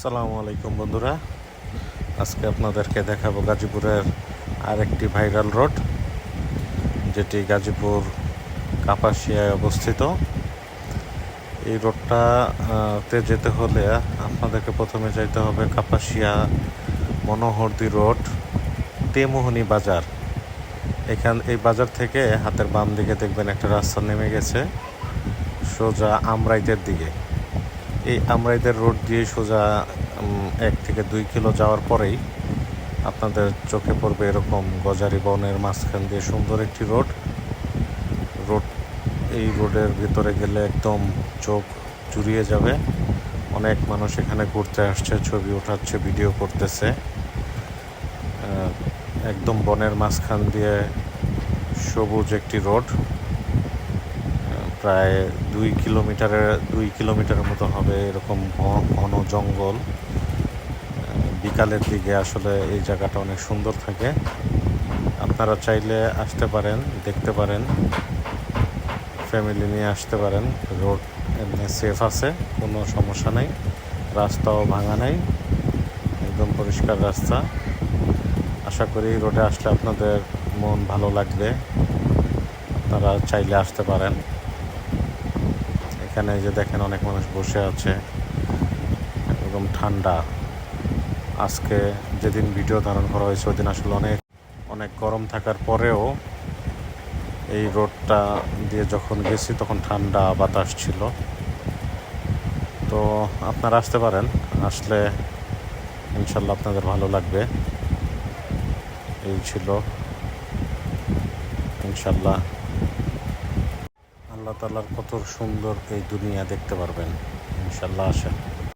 আসসালামু আলাইকুম বন্ধুরা, আজকে আপনাদেরকে দেখাবো গাজীপুরের আরেকটি ভাইরাল রোড, যেটি গাজীপুর কাপাসিয়ায় অবস্থিত। এই রোডটাতে যেতে হলে আপনাদেরকে প্রথমে যাইতে হবে কাপাসিয়া মনোহরদী রোড, তেমোহনী বাজার। এই বাজার থেকে হাতের বাম দিকে দেখবেন একটা রাস্তা নেমে গেছে সোজা আমরাইতের দিকে। এই আমরাইদের রোড দিয়ে সোজা 1 থেকে 2 কিলো যাওয়ার পরেই আপনাদের চোখে পড়বে এরকম গজারি বনের মাঝখান দিয়ে সুন্দর একটি রোড। এই রোডের ভিতরে গেলে একদম চোখ জুড়িয়ে যাবে। অনেক মানুষ এখানে ঘুরতে আসছে, ছবি ওঠাচ্ছে, ভিডিও করতেছে। একদম বনের মাঝখান দিয়ে সবুজ একটি রোড, প্রায় 2 কিলোমিটারের মতো হবে। এরকম ঘন জঙ্গল। বিকালের দিকে আসলে এই জায়গাটা অনেক সুন্দর থাকে। আপনারা চাইলে আসতে পারেন, দেখতে পারেন, ফ্যামিলি নিয়ে আসতে পারেন। রোড এমনি সেফ আছে, কোনো সমস্যা নেই, রাস্তাও ভাঙা নেই, একদম পরিষ্কার রাস্তা। আশা করি রোডে আসলে আপনাদের মন ভালো লাগবে, আপনারা চাইলে আসতে পারেন। এখানে যে দেখেন অনেক মানুষ বসে আছে, একদম ঠান্ডা। আজকে যেদিন ভিডিও ধারণ করা হয়েছে ওই দিন আসলে অনেক গরম থাকার পরেও এই রোডটা দিয়ে যখন গেছি তখন ঠান্ডা বাতাস ছিল। তো আপনারা আসতে পারেন, আসলে ইনশাল্লাহ আপনাদের ভালো লাগবে। এই ছিল ইনশাল্লাহ। আল্লাহ তাআলার কত সুন্দর এই দুনিয়া দেখতে পারবেন ইনশাল্লাহ। আসেন।